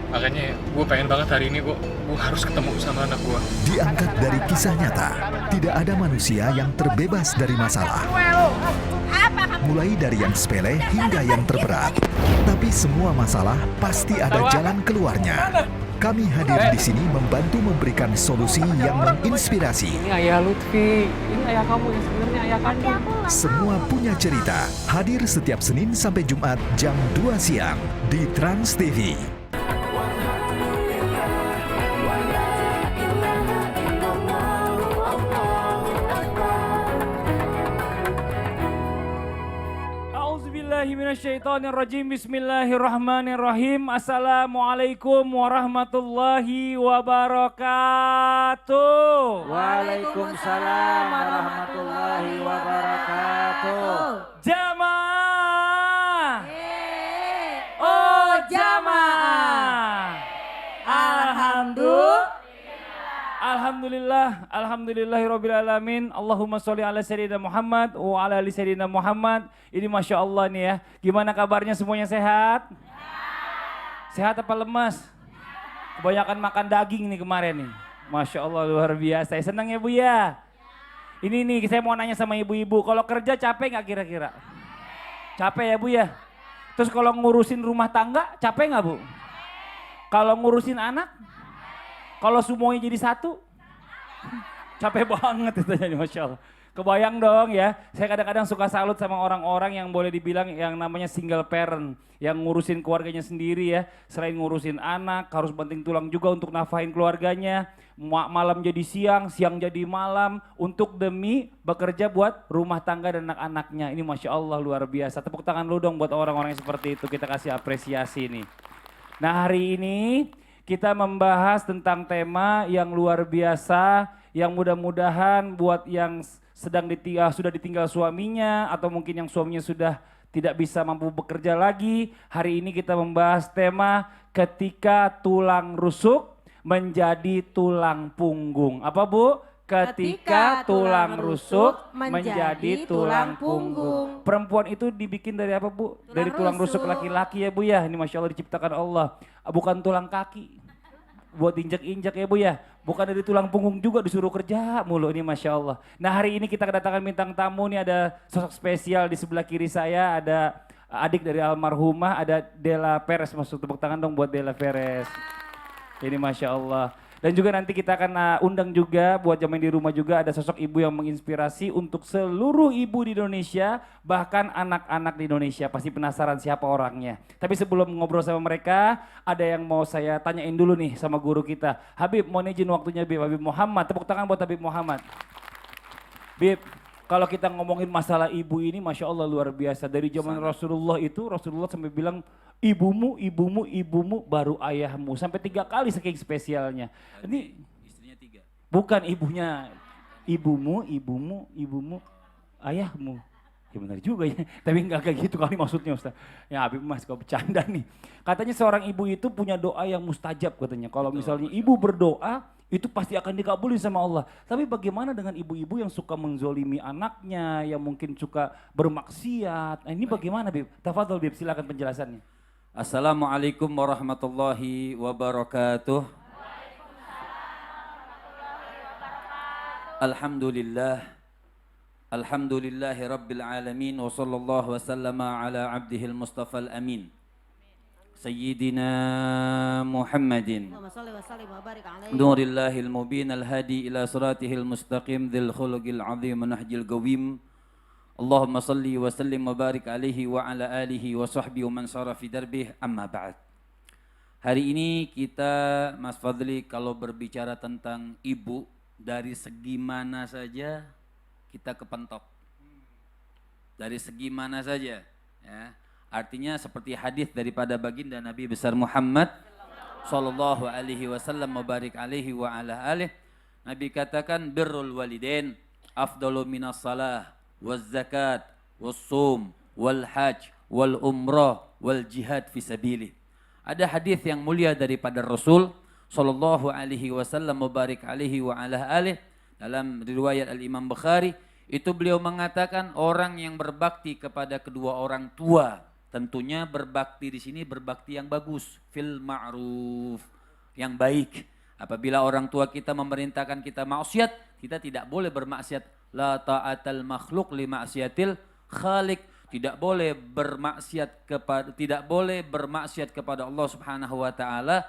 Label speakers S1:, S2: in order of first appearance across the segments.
S1: Makanya gue pengen banget hari ini gue harus ketemu sama anak gue.
S2: Diangkat dari kisah nyata, tidak ada manusia yang terbebas dari masalah. Mulai dari yang sepele hingga yang terberat. Tapi semua masalah pasti ada jalan keluarnya. Kami hadir di sini membantu memberikan solusi yang menginspirasi.
S3: Ini ayah Lutfi, ini ayah kamu yang sebenarnya ayah kandung.
S2: Semua punya cerita. Hadir setiap Senin sampai Jumat jam 2 siang di Trans TV.
S3: A'udzubillahiminasyaitonirrajim. Bismillahirrahmanirrahim. Assalamualaikum warahmatullahi wabarakatuh.
S4: Waalaikumsalam warahmatullahi wabarakatuh.
S3: Jamaah. Oh jamaah. Alhamdulillahirrabbilalamin. Allahumma sholli ala sayyidina Muhammad wa ala ali sayyidina Muhammad. Ini Masya Allah nih ya. Gimana kabarnya, semuanya sehat? Sehat apa lemas? Kebanyakan makan daging nih kemarin nih. Masya Allah luar biasa. Senang ya Bu ya? Ini nih saya mau nanya sama ibu-ibu. Kalau kerja capek nggak kira-kira? Capek ya Bu ya? Terus kalau ngurusin rumah tangga capek nggak Bu? Kalau ngurusin anak? Kalau semuanya jadi satu, capek banget itu jadi Masya Allah. Kebayang dong ya, saya kadang-kadang suka salut sama orang-orang yang boleh dibilang yang namanya single parent. Yang ngurusin keluarganya sendiri ya, selain ngurusin anak, harus banting tulang juga untuk nafahin keluarganya. Malam jadi siang, siang jadi malam, untuk demi bekerja buat rumah tangga dan anak-anaknya. Ini Masya Allah luar biasa, tepuk tangan lu dong buat orang-orang yang seperti itu, kita kasih apresiasi nih. Nah hari ini kita membahas tentang tema yang luar biasa, yang mudah-mudahan buat yang sudah ditinggal suaminya atau mungkin yang suaminya sudah tidak bisa mampu bekerja lagi. Hari ini kita membahas tema ketika tulang rusuk menjadi tulang punggung. Apa Bu? Ketika tulang rusuk menjadi tulang punggung. Perempuan itu dibikin dari apa Bu? Dari tulang rusuk laki-laki ya Bu ya. Ini Masya Allah diciptakan Allah. Bukan tulang kaki buat injak-injak ya Bu ya. Bukan dari tulang punggung juga disuruh kerja mulu, ini Masya Allah. Nah hari ini kita kedatangan bintang tamu nih, ada sosok spesial di sebelah kiri saya. Ada adik dari almarhumah, ada Della Perez. Masuk tepuk tangan dong buat Della Perez. Ini Masya Allah. Dan juga nanti kita akan undang juga buat jamaah di rumah juga, ada sosok ibu yang menginspirasi untuk seluruh ibu di Indonesia, bahkan anak-anak di Indonesia. Pasti penasaran siapa orangnya. Tapi sebelum ngobrol sama mereka, ada yang mau saya tanyain dulu nih sama guru kita. Habib, mohon izin waktunya Habib Muhammad. Tepuk tangan buat Habib Muhammad. Bib, kalau kita ngomongin masalah ibu ini Masya Allah luar biasa. Dari zaman Rasulullah itu, Rasulullah sampai bilang ibumu, ibumu, ibumu, baru ayahmu. Sampai 3 kali saking spesialnya. Ini
S4: Istrinya 3.
S3: bukan ibunya, ibumu, ibumu, ibumu, ayahmu. Ya benar juga ya, tapi enggak kayak gitu kali maksudnya Ustaz. Ya Habib Mas, kau bercanda nih. Katanya seorang ibu itu punya doa yang mustajab katanya. Kalau misalnya ibu berdoa, itu pasti akan dikabulin sama Allah. Tapi bagaimana dengan ibu-ibu yang suka menzolimi anaknya, yang mungkin suka bermaksiat. Nah, ini bagaimana Bib? Tafadhol Bib, silakan penjelasannya.
S4: Assalamualaikum warahmatullahi wabarakatuh. Alhamdulillah. Alhamdulillahi rabbil alamin. Wa sallallahu wa sallama ala abdihil mustafal amin. Sayyidina Muhammadin. Nurillahil mubin al-hadi ila siratihil mustaqim. Dhil khuluqil azim nahjil qawim. Allahumma salli wa sallim wa barik alaihi wa ala alihi wa sahbihi wa man sara fi darbih, amma ba'd. Hari ini kita Mas Fadli kalau berbicara tentang ibu dari segi mana saja kita kepentok. Dari segi mana saja ya. Artinya seperti hadis daripada baginda Nabi besar Muhammad sallallahu alaihi wasallam wa barik alaihi wa ala alihi. Nabi katakan birrul walidain afdalu minas salah wal zakat, wal sum, wal hajj, wal umrah, wal jihad fi sabilih. Ada hadis yang mulia daripada Rasul sallallahu alaihi wasallam mubarak alaihi wa ala alihi dalam riwayat Al-Imam Bukhari, itu beliau mengatakan orang yang berbakti kepada kedua orang tua Tentunya berbakti di sini berbakti yang bagus, fil ma'ruf, yang baik. Apabila orang tua kita memerintahkan kita maksiat, kita tidak boleh bermaksiat. La ta'atal makhluk li maksiatil khaliq. Tidak boleh bermaksiat kepada Allah Subhanahu wa taala,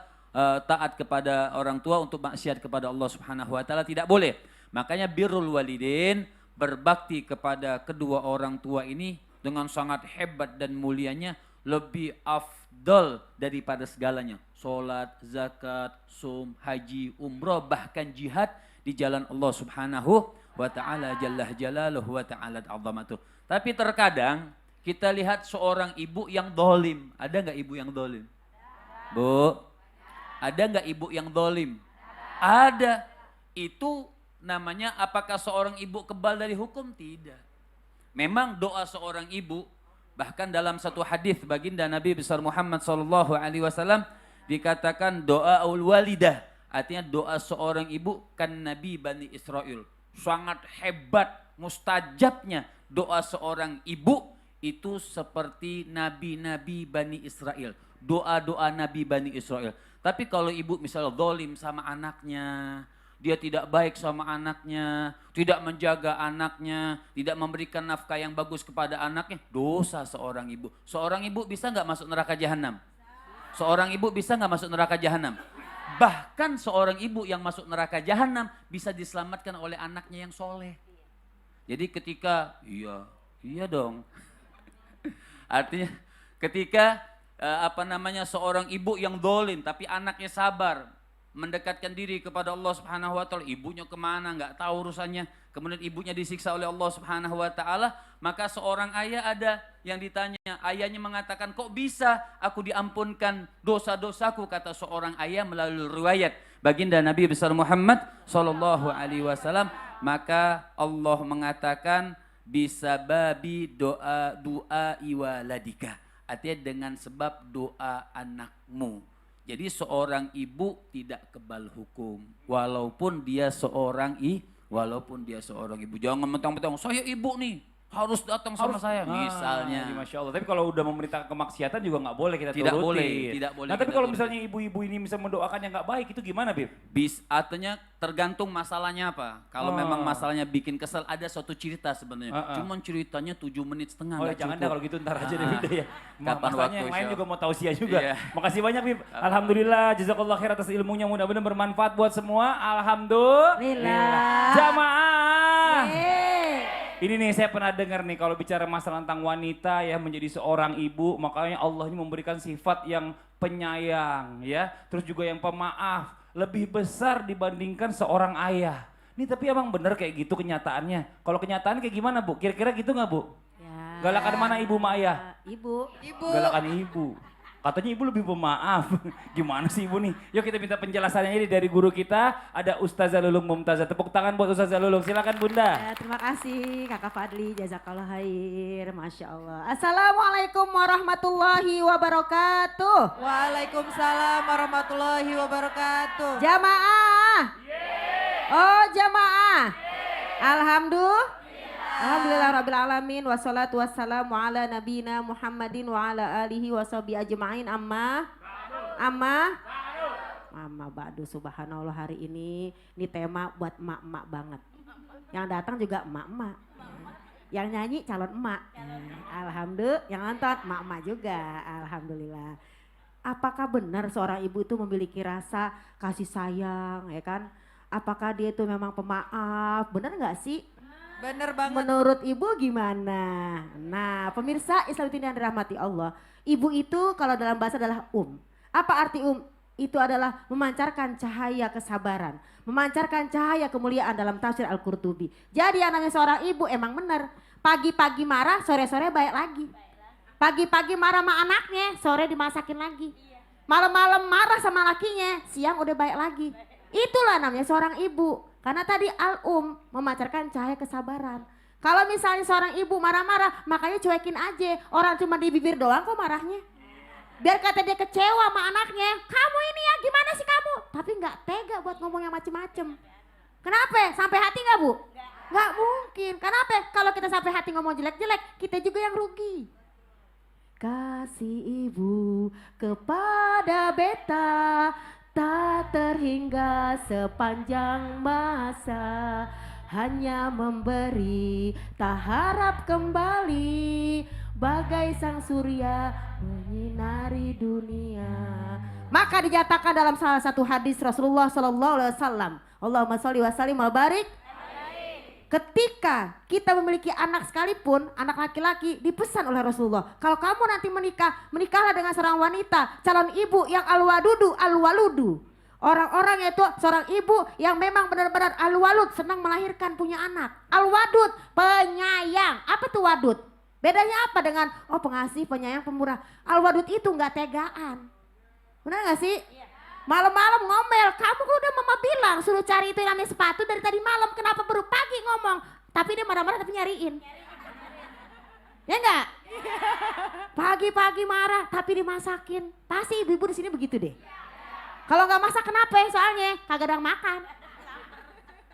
S4: taat kepada orang tua untuk maksiat kepada Allah Subhanahu wa taala tidak boleh. Makanya birrul walidin, berbakti kepada kedua orang tua ini dengan sangat hebat dan mulianya, lebih afdal daripada segalanya. Salat, zakat, sum, haji, umrah, bahkan jihad di jalan Allah Subhanahu wa taala jalla jalaluhu wa ta'ala azamatuh. Tapi terkadang kita lihat seorang ibu yang dolim. Ada nggak ibu yang dolim? Bu, ada nggak ibu yang dolim? Ada. Itu namanya apakah seorang ibu kebal dari hukum? Tidak. Memang doa seorang ibu, bahkan dalam satu hadis baginda Nabi besar Muhammad SAW dikatakan doaul walidah, artinya doa seorang ibu kan Nabi Bani Israel. Sangat hebat, mustajabnya doa seorang ibu itu seperti nabi-nabi Bani Israel. Doa-doa Nabi Bani Israel. Tapi kalau ibu misalnya zalim sama anaknya, dia tidak baik sama anaknya, tidak menjaga anaknya, tidak memberikan nafkah yang bagus kepada anaknya, dosa seorang ibu. Seorang ibu bisa nggak masuk neraka jahanam? Seorang ibu bisa nggak masuk neraka jahanam? Bahkan seorang ibu yang masuk neraka jahanam bisa diselamatkan oleh anaknya yang soleh. Jadi ketika, iya dong. Artinya ketika seorang ibu yang dolim tapi anaknya sabar, mendekatkan diri kepada Allah Subhanahu wa taala, ibunya kemana nggak tahu urusannya, kemudian ibunya disiksa oleh Allah Subhanahu wa taala, maka seorang ayah ada yang ditanya, ayahnya mengatakan, kok bisa aku diampunkan dosa-dosaku, kata seorang ayah melalui riwayat baginda Nabi besar Muhammad sallallahu alaihi wasallam, maka Allah mengatakan bisa babi doa iwaladika, artinya dengan sebab doa anakmu. Jadi seorang ibu tidak kebal hukum walaupun dia seorang ibu. Jangan mentang-mentang saya ibu nih harus datang sama saya misalnya.
S3: Masya Allah. Tapi kalau udah memerintahkan kemaksiatan juga nggak boleh kita
S4: Tidak
S3: turutin.
S4: tidak boleh.
S3: Nah tapi
S4: kita
S3: kalau
S4: turutin.
S3: misalnya ibu-ibu ini bisa mendoakan yang nggak baik itu gimana, Bib?
S4: Artinya tergantung masalahnya apa. Kalau memang masalahnya bikin kesel, ada suatu cerita sebenarnya. Cuman ceritanya 7 menit setengah.
S3: Oh ya, jangan dah kalau gitu, ntar aja deh Bib ya.
S4: Kapan
S3: Masalahnya
S4: waktu
S3: yang lain
S4: show?
S3: juga mau tausiah juga.
S4: Iya.
S3: Makasih banyak Bib. Alhamdulillah, jazakallah khair atas ilmunya, mudah-mudahan bermanfaat buat semua. Alhamdulillah. Jamaah. Ini nih saya pernah dengar nih kalau bicara masalah tentang wanita ya menjadi seorang ibu, makanya Allah ini memberikan sifat yang penyayang ya, terus juga yang pemaaf, lebih besar dibandingkan seorang ayah. Nih tapi emang bener kayak gitu kenyataannya. Kalau kenyataan kayak gimana Bu? Kira-kira gitu nggak Bu?
S5: Ya.
S3: Galakan mana ibu sama ayah?
S5: Ibu.
S3: Galakan ibu. Katanya ibu lebih pemaaf. Gimana sih ibu nih? Yuk kita minta penjelasannya ini dari guru kita. Ada Ustazah Lulung Mumtazah. Tepuk tangan buat Ustazah Lulung. Silakan Bunda.
S5: Ya, terima kasih Kakak Fadli. Jazakallah khair. Masya Allah. Assalamualaikum warahmatullahi wabarakatuh.
S6: Waalaikumsalam warahmatullahi wabarakatuh.
S5: Jamaah. Oh jamaah. Alhamdulillah. Alhamdulillah Rabbil Alamin. Wassalatu wassalamu ala nabina Muhammadin wa ala alihi wa sahbihi ajma'in. Amma ba'du. Subhanallah, hari ini tema buat emak-emak banget. Yang datang juga emak-emak. Yang nyanyi calon emak. Alhamdulillah, yang nonton emak-emak juga. Alhamdulillah. Apakah benar seorang ibu itu memiliki rasa kasih sayang, ya kan? Apakah dia itu memang pemaaf? Benar nggak sih?
S6: Bener banget.
S5: Menurut ibu gimana? Nah, pemirsa Islam yang dirahmati Allah, ibu itu kalau dalam bahasa adalah Apa arti Itu adalah memancarkan cahaya kesabaran, memancarkan cahaya kemuliaan dalam tafsir Al-Qurtubi. Jadi yang namanya seorang ibu emang benar, pagi-pagi marah, sore-sore baik lagi. Pagi-pagi marah sama anaknya, sore dimasakin lagi. Malam-malam marah sama lakinya, siang udah baik lagi. Itulah namanya seorang ibu. Karena tadi memancarkan cahaya kesabaran. Kalau misalnya seorang ibu marah-marah, makanya cuekin aja. Orang cuma di bibir doang kok marahnya. Biar kata dia kecewa sama anaknya, kamu ini ya gimana sih kamu? Tapi nggak tega buat ngomong yang macem-macem. Kenapa? Sampai hati nggak Bu? Nggak mungkin. Kenapa? Kalau kita sampai hati ngomong jelek-jelek, kita juga yang rugi. Kasih ibu kepada beta tak terhingga sepanjang masa, hanya memberi tak harap kembali, bagai sang surya menyinari dunia. Maka dinyatakan dalam salah satu hadis Rasulullah SAW, Allahumma sholli wa sallim wa barik. Ketika kita memiliki anak sekalipun, anak laki-laki, dipesan oleh Rasulullah, kalau kamu nanti menikah, menikahlah dengan seorang wanita, calon ibu yang al-wadudu, al-waludu. Orang-orang yaitu seorang ibu yang memang benar-benar al-walud, senang melahirkan, punya anak. Al-wadud, penyayang. Apa tuh wadud? Bedanya apa dengan pengasih, penyayang, pemurah? Al-wadud itu nggak tegaan. Benar nggak sih? Malam-malam ngomel, kamu kok udah mama bilang suruh cari itu yang namanya sepatu dari tadi malam, kenapa baru pagi ngomong? Tapi dia marah-marah tapi nyariin. Ya enggak? Pagi-pagi marah tapi dimasakin. Pasti ibu-ibu di sini begitu deh. Kalau nggak masak kenapa ya? Soalnya kagak ada yang makan.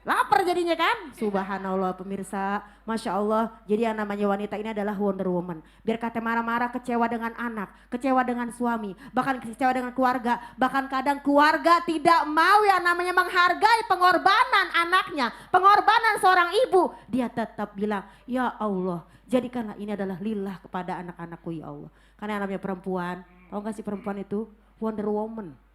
S5: Lapar jadinya kan? Subhanallah pemirsa, Masya Allah. Jadi yang namanya wanita ini adalah Wonder Woman. Biar kata marah-marah, kecewa dengan anak, kecewa dengan suami, bahkan kecewa dengan keluarga. Bahkan kadang keluarga tidak mau yang namanya menghargai pengorbanan anaknya, pengorbanan seorang ibu. Dia tetap bilang, ya Allah jadikanlah ini adalah lillah kepada anak-anakku ya Allah. Karena yang namanya perempuan, tahu gak sih perempuan itu Wonder Woman.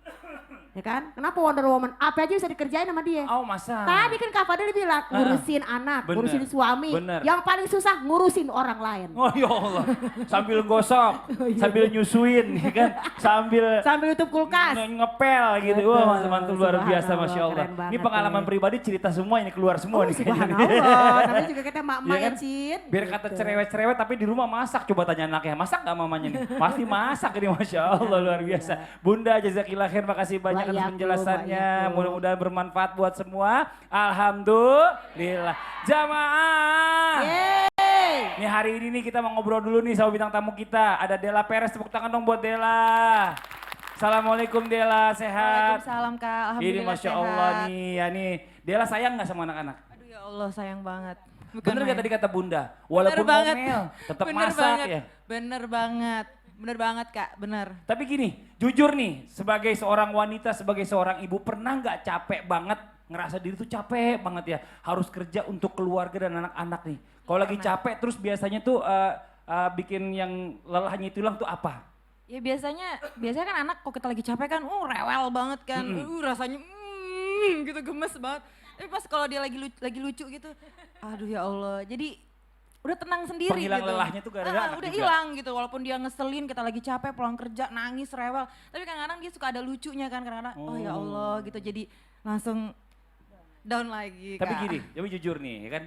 S5: Ya kan? Kenapa Wonder Woman? Apa aja bisa dikerjain sama dia.
S3: Oh masa?
S5: Tadi kan Kak Fadil bilang ngurusin anak,
S3: bener,
S5: ngurusin suami.
S3: bener.
S5: Yang paling susah ngurusin orang lain.
S3: Oh ya Allah, sambil gosok, sambil nyusuin, ya kan? Sambil
S5: Tutup kulkas.
S3: ngepel gitu. Wah mantul luar biasa,
S5: Subhanallah,
S3: Masya Allah.
S5: keren banget
S3: Ini pengalaman
S5: deh.
S3: pribadi, cerita semua ini keluar semua nih kayaknya.
S5: Subhanallah, namanya juga kita mak-mak
S3: Iya
S5: ya
S3: kan?
S5: Cid.
S3: Biar kata cerewet-cerewet tapi di rumah masak. Coba tanya anaknya, masak gak mamanya nih? Pasti masak ini, Masya Allah luar biasa. Bunda jazakillah khair, makasih banyak atas
S5: Wa'alaikum,
S3: penjelasannya.
S5: wa'alaikum.
S3: Mudah-mudahan bermanfaat buat semua. Alhamdulillah. Jamaah.
S5: Yeay.
S3: Nih hari ini nih kita mau ngobrol dulu nih sama bintang tamu kita. Ada Della Perez, tepuk tangan dong buat Della. Assalamualaikum Della, sehat?
S6: Waalaikumsalam Kak,
S3: Ini
S6: alhamdulillah
S3: Masya
S6: sehat.
S3: Allah nih, ya nih. Della sayang gak sama anak-anak?
S6: Aduh ya Allah sayang banget.
S3: Bener gak tadi kata Bunda? Walaupun
S6: banget.
S3: ngomel, tetap
S6: Bener
S3: masak
S6: banget.
S3: ya.
S6: Bener banget Kak, bener.
S3: Tapi gini, jujur nih, sebagai seorang wanita, sebagai seorang ibu, pernah nggak capek banget, ngerasa diri tuh capek banget ya, harus kerja untuk keluarga dan anak-anak nih. Kalau lagi capek, terus biasanya tuh bikin yang lelahnya itu hilang tuh apa?
S6: Ya biasanya kan anak kok kita lagi capek kan, rewel banget kan, rasanya gitu gemes banget. Tapi pas kalau dia lagi lucu gitu, aduh ya Allah, jadi udah tenang sendiri
S3: Penghilang
S6: gitu.
S3: lelahnya tuh gara-gara anak
S6: udah
S3: juga.
S6: hilang gitu, walaupun dia ngeselin, kita lagi capek, pulang kerja, nangis, rewel. Tapi kadang-kadang dia suka ada lucunya kan, kadang-kadang oh ya Allah gitu, jadi langsung down lagi Kak.
S3: Tapi gini, tapi jujur nih ya kan,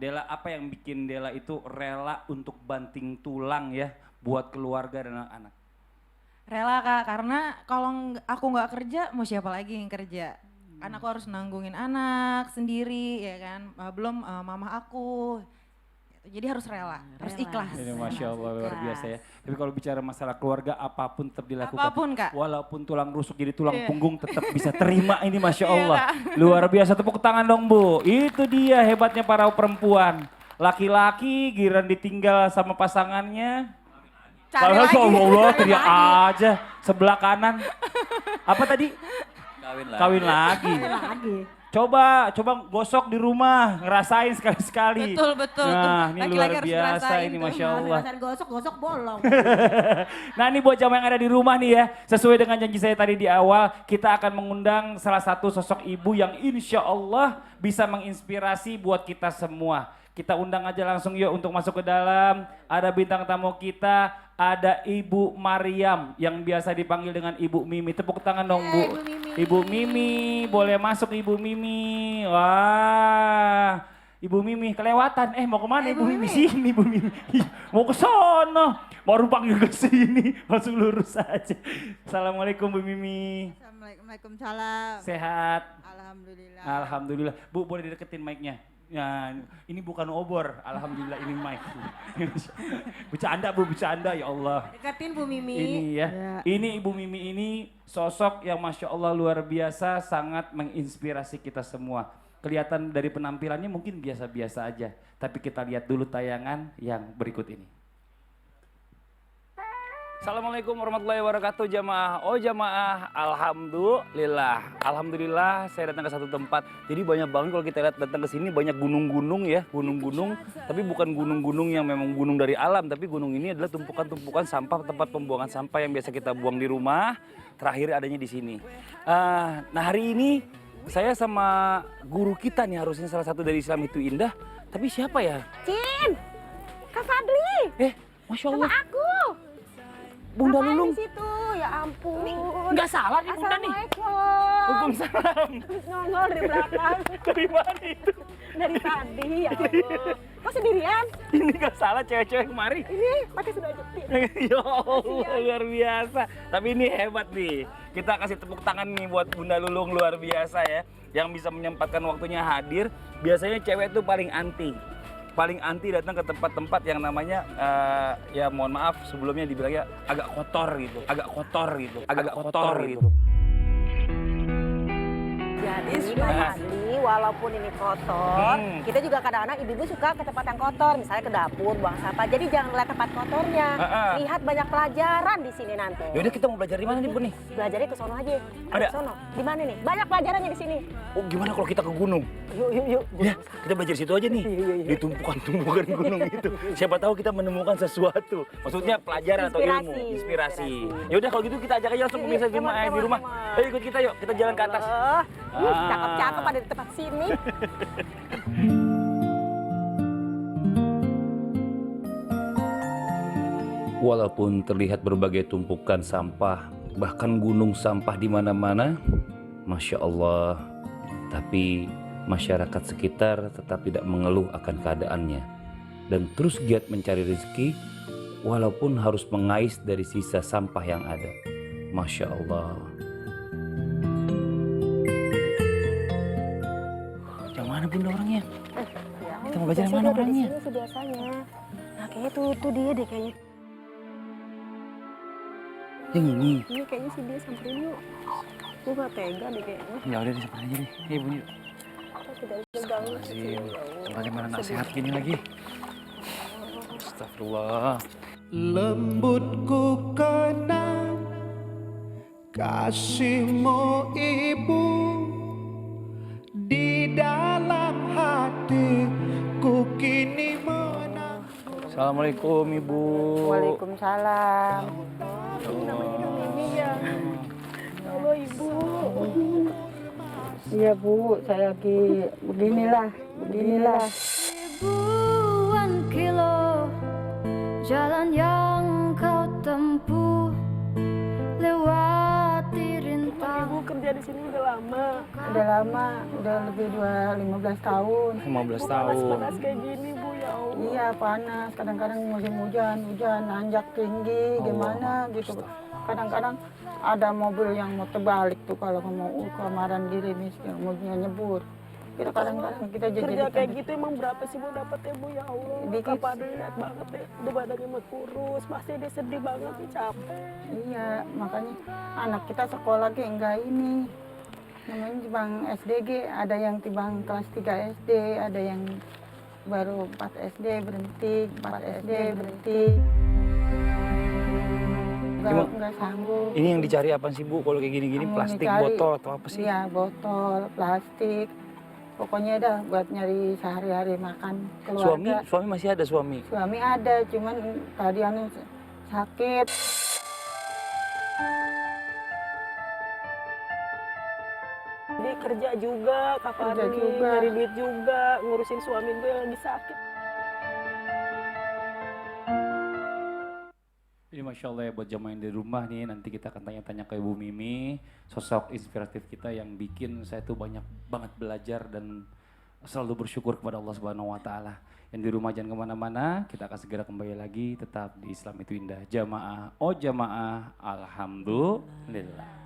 S3: Della, apa yang bikin Della itu rela untuk banting tulang ya buat keluarga dan anak-anak?
S6: Rela Kak, karena kalau aku nggak kerja, mau siapa lagi yang kerja? Kan aku harus nanggungin anak sendiri ya kan, belum mama aku. Jadi harus rela, harus ikhlas.
S3: Ini Masya Allah luar biasa ya. Tapi kalau bicara masalah keluarga, apapun tetap dilakukan.
S6: Apapun Kak.
S3: Walaupun tulang rusuk jadi tulang
S6: Iya.
S3: punggung tetap bisa terima ini Masya
S6: Iya,
S3: Allah.
S6: Kak.
S3: Luar biasa, tepuk tangan dong Bu. Itu dia hebatnya para perempuan. Laki-laki giliran ditinggal sama pasangannya.
S6: Cari
S3: Kalau
S6: lagi.
S3: Allah teriak aja sebelah kanan. Apa tadi? Kawin lagi.
S5: Lagi.
S3: Coba gosok di rumah, ngerasain sekali-sekali.
S6: Betul.
S3: Nah, ini
S6: Laki-laki
S3: luar
S6: harus
S3: biasa
S6: ngerasain
S3: ini
S6: tuh.
S3: Masya
S5: Harus
S3: Allah.
S5: ngerasain gosok bolong.
S3: Nah ini buat jamaah yang ada di rumah nih ya, sesuai dengan janji saya tadi di awal, kita akan mengundang salah satu sosok ibu yang insya Allah bisa menginspirasi buat kita semua. Kita undang aja langsung yuk untuk masuk ke dalam. Ada bintang tamu kita, ada Ibu Mariam yang biasa dipanggil dengan Ibu Mimi. Tepuk tangan dong Bu.
S5: Ibu Mimi.
S3: Ibu Mimi, boleh masuk Ibu Mimi. Wah, Ibu Mimi kelewatan. Mau kemana Ibu Mimi? Sini Ibu Mimi. Ih, mau ke sono. Baru panggil ke sini, langsung lurus aja. Assalamualaikum Bu Mimi.
S7: Waalaikumsalam.
S3: Sehat?
S7: Alhamdulillah.
S3: Alhamdulillah. Bu, boleh dideketin mic-nya? Ya, ini bukan obor. Alhamdulillah ini mic. Bercanda Bu, bercanda ya Allah.
S5: Deketin Bu Mimi.
S3: Ini ya. Ini Ibu Mimi ini sosok yang Masya Allah luar biasa, sangat menginspirasi kita semua. Kelihatan dari penampilannya mungkin biasa-biasa aja. Tapi kita lihat dulu tayangan yang berikut ini. Assalamualaikum warahmatullahi wabarakatuh jamaah. Oh jamaah, alhamdulillah. Alhamdulillah saya datang ke satu tempat. Jadi banyak banget kalau kita lihat datang ke sini banyak gunung-gunung ya, gunung-gunung. Tapi bukan gunung-gunung yang memang gunung dari alam, tapi gunung ini adalah tumpukan-tumpukan sampah, tempat pembuangan sampah yang biasa kita buang di rumah. Terakhir adanya di sini. Nah hari ini saya sama guru kita nih harusnya salah satu dari Islam itu Indah. Tapi siapa ya?
S8: Cin, Kak Fadli.
S3: Masya
S8: Sama
S3: Allah.
S8: aku.
S3: Bunda
S8: Ngapain
S3: Lulung.
S8: di situ? Ya ampun.
S3: Nggak salah nih Bunda nih.
S8: Assalamualaikum.
S3: Waalaikumsalam.
S8: Habis nongol dari belakang.
S3: Dari mana itu?
S8: Dari tadi ya Allah. Kok sendirian?
S3: Ini nggak salah cewek-cewek kemari.
S8: Ini pakai sudah jepit.
S3: Ya Allah, luar biasa. Tapi ini hebat nih. Kita kasih tepuk tangan nih buat Bunda Lulung luar biasa ya. Yang bisa menyempatkan waktunya hadir. Biasanya cewek itu paling anti datang ke tempat-tempat yang namanya ya mohon maaf sebelumnya dibilangnya agak kotor gitu.
S8: Jadi Pak Fadli, walaupun ini kotor, kita juga kadang-kadang ibu-ibu suka ke tempat yang kotor, misalnya ke dapur, buang sampah. Jadi jangan lihat tempat kotornya. Lihat banyak pelajaran di sini nanti.
S3: Yaudah kita mau belajar di mana nih Bu nih?
S8: Belajarnya ke sono aja.
S3: Ada?
S8: Ke sono. Di mana nih? Banyak pelajarannya di sini.
S3: Oh gimana kalau kita ke gunung?
S8: Yuk.
S3: Ya kita belajar situ aja nih. Di tumpukan-tumpukan gunung itu. Siapa tahu kita menemukan sesuatu. Maksudnya pelajaran atau ilmu, inspirasi. Ya udah kalau gitu kita ajak aja langsung pemirsa jemaah di rumah. Ayo ikut kita yuk, kita jalan ke atas.
S8: Cakep-cakep ada di tempat sini.
S4: Walaupun terlihat berbagai tumpukan sampah, bahkan gunung sampah di mana-mana, Masya Allah, tapi masyarakat sekitar tetap tidak mengeluh akan keadaannya dan terus giat mencari rezeki walaupun harus mengais dari sisa sampah yang ada. Masya Allah.
S3: Yang mana Bunda orangnya? Kita mau belajar yang
S8: Biasanya
S3: mana
S8: dia ada di
S3: orangnya?
S8: sini sih biasanya. Nah kayaknya tuh dia deh kayaknya.
S3: Yang ini.
S8: Ini kayaknya sih dia samperin yuk. Gue gak tega deh kayaknya.
S3: Ya udah disamperin aja deh. Iya Bu.
S8: Tidak ganggu.
S3: Tempatnya mana nggak sehat gini lagi. Astagfirullah.
S9: Lembutku kenang kasihmu ibu di dalam hatiku kini menang.
S3: Assalamualaikum Ibu.
S8: Waalaikumsalam. Namanya Mimi ya. Halo Ibu.
S10: Iya Bu, saya lagi beginilah.
S11: Ribuan kilo jalan yang kau tempuh lewati rintang.
S8: Ibu kerja di sini udah lama.
S10: Udah lebih 15 tahun.
S3: 15 tahun.
S8: Panas kayak gini Bu ya Allah.
S10: Iya panas, kadang-kadang musim hujan nanjak tinggi, gimana gitu. Kadang-kadang ada mobil yang mau terbalik tuh kalau mau kemarin dirimis yang mau nyebur. Kita kadang-kadang kita
S8: Kerja kayak gitu emang berapa sih Bu dapetnya Bu ya Allah?
S10: Dikit.
S8: Kapan lihat banget ya, udah badannya mah kurus, pasti dia sedih banget nih, capek.
S10: Iya, makanya anak kita sekolah lagi enggak ini. Namanya timbang SDG, ada yang timbang kelas 3 SD, ada yang baru 4 SD berhenti. Enggak sanggup.
S3: Ini yang dicari apa sih Bu? Kalau kayak gini-gini
S10: Yang
S3: plastik,
S10: dicari,
S3: botol atau apa sih?
S10: Iya, botol, plastik. Pokoknya dah buat nyari sehari-hari makan keluarga.
S3: Suami masih ada suami?
S10: Suami ada, cuman tadi anu sakit.
S8: Dia kerja juga,
S10: Kerja juga.
S8: nyari duit juga, ngurusin suami gue yang lagi sakit.
S3: Ini Masya Allah ya buat jamaah yang di rumah nih, nanti kita akan tanya-tanya ke Ibu Mimi, sosok inspiratif kita yang bikin saya tuh banyak banget belajar dan selalu bersyukur kepada Allah Subhanahu Wa Taala. Yang di rumah jangan kemana-mana, kita akan segera kembali lagi tetap di Islam itu Indah. Jamaah, oh jamaah, alhamdulillah.